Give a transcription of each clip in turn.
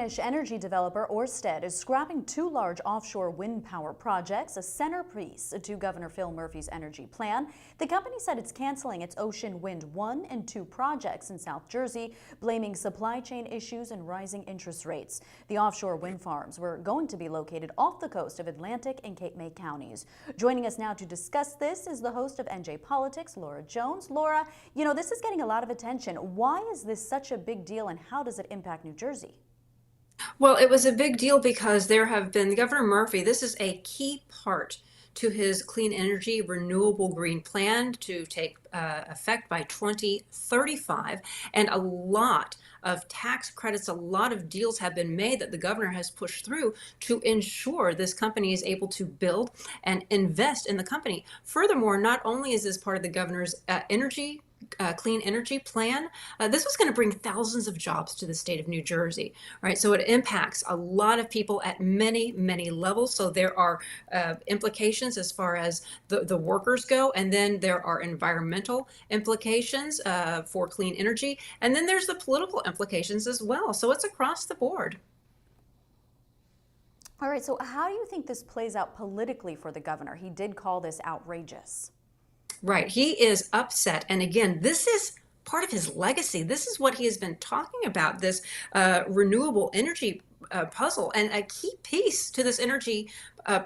Danish energy developer Orsted is scrapping two large offshore wind power projects, a centerpiece to Governor Phil Murphy's energy plan. The company said it's canceling its Ocean Wind 1 and 2 projects in South Jersey, blaming supply chain issues and rising interest rates. The offshore wind farms were going to be located off the coast of Atlantic and Cape May counties. Joining us now to discuss this is the host of NJ Politics, Laura Jones. Laura, this is getting a lot of attention. Why is this such a big deal and how does it impact New Jersey? Well, it was a big deal because there have been, Governor Murphy, this is a key part to his clean energy renewable green plan to take effect by 2035. And a lot of tax credits, a lot of deals have been made that the governor has pushed through to ensure this company is able to build and invest in the company. Furthermore, not only is this part of the governor's clean energy plan, this was going to bring thousands of jobs to the state of New Jersey, right? So it impacts a lot of people at many, many levels. So there are implications as far as the workers go, and then there are environmental implications for clean energy, and then there's the political implications as well. So it's across the board. All right, so how do you think this plays out politically for the governor? He did call this outrageous. Right. He is upset. And again, this is part of his legacy. This is what he has been talking about, this renewable energy puzzle. And a key piece to this energy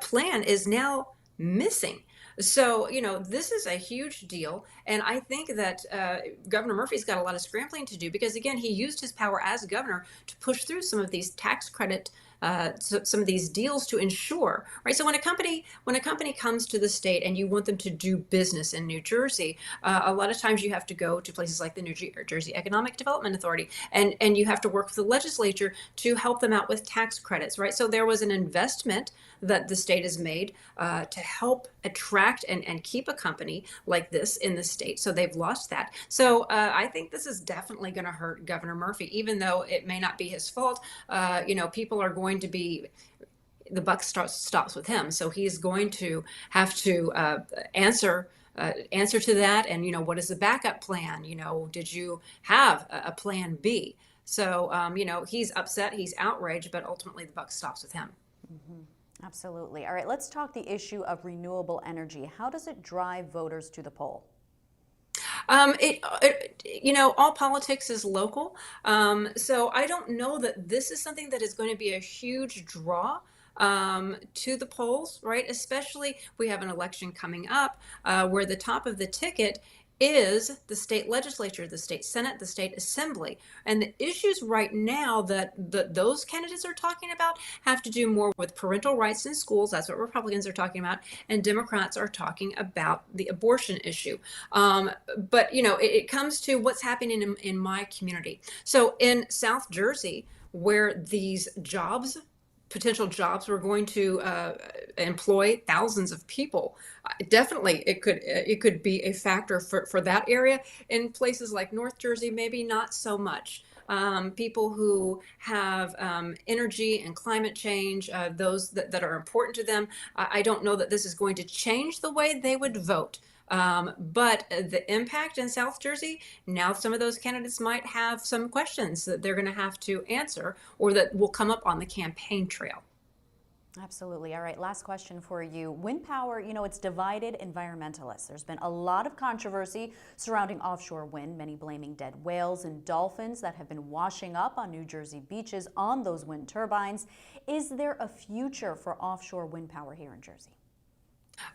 plan is now missing. So, this is a huge deal. And I think that Governor Murphy's got a lot of scrambling to do because, again, he used his power as governor to push through some of these tax credit some of these deals to ensure, right? So when a company comes to the state and you want them to do business in New Jersey, a lot of times you have to go to places like the New Jersey Economic Development Authority, and you have to work with the legislature to help them out with tax credits, right? So there was an investment that the state has made to help attract and keep a company like this in the state. So they've lost that. So I think this is definitely going to hurt Governor Murphy, even though it may not be his fault. People are going to be, the buck stops with him. So he's going to have to answer to that. And, what is the backup plan? Did you have a plan B? So, he's upset, he's outraged, but ultimately the buck stops with him. Mm-hmm. Absolutely. All right, let's talk the issue of renewable energy. How does it drive voters to the poll? All politics is local. So I don't know that this is something that is going to be a huge draw to the polls, right? Especially we have an election coming up where the top of the ticket is the state legislature, the state senate, the state assembly. And the issues right now that those candidates are talking about have to do more with parental rights in schools. That's what Republicans are talking about. And Democrats are talking about the abortion issue. But, it comes to what's happening in my community. So in South Jersey, where these potential jobs were going to employ thousands of people. Definitely, it could be a factor for that area. In places like North Jersey, maybe not so much. People who have energy and climate change, those that are important to them, I don't know that this is going to change the way they would vote. But the impact in South Jersey, now some of those candidates might have some questions that they're going to have to answer or that will come up on the campaign trail. Absolutely. All right, last question for you. Wind power, it's divided environmentalists. There's been a lot of controversy surrounding offshore wind, many blaming dead whales and dolphins that have been washing up on New Jersey beaches on those wind turbines. Is there a future for offshore wind power here in Jersey?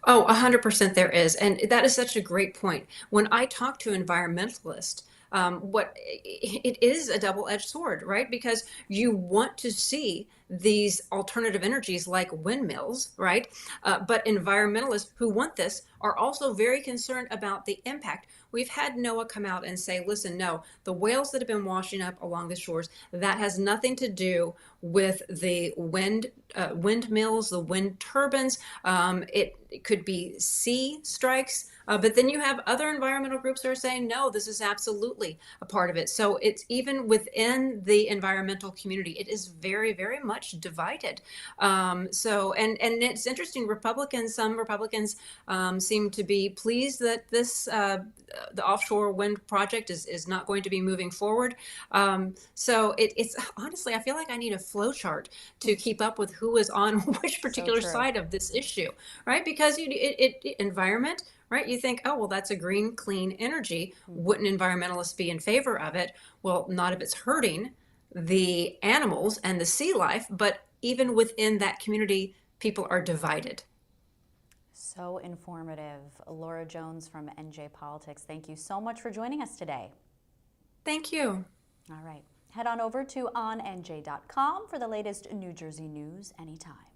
Oh, 100% there is. And that is such a great point. When I talk to environmentalists, what it is a double-edged sword, right? Because you want to see these alternative energies like windmills, right? But environmentalists who want this are also very concerned about the impact. We've had NOAA come out and say, listen, no, the whales that have been washing up along the shores, that has nothing to do with the windmills, the wind turbines. It could be sea strikes. But then you have other environmental groups that are saying, no, this is absolutely a part of it. So it's even within the environmental community, it is very, very much much divided. And it's interesting. Some Republicans seem to be pleased that the offshore wind project is not going to be moving forward. It's honestly, I feel like I need a flow chart to keep up with who is on which particular side of this issue, right? Because environment, right? You think, oh, well, that's a green, clean energy. Wouldn't environmentalists be in favor of it? Well, not if it's hurting the animals and the sea life, but even within that community, people are divided. So informative. Laura Jones from NJ Politics, thank you so much for joining us today. Thank you. All right. Head on over to OnNJ.com for the latest New Jersey news anytime.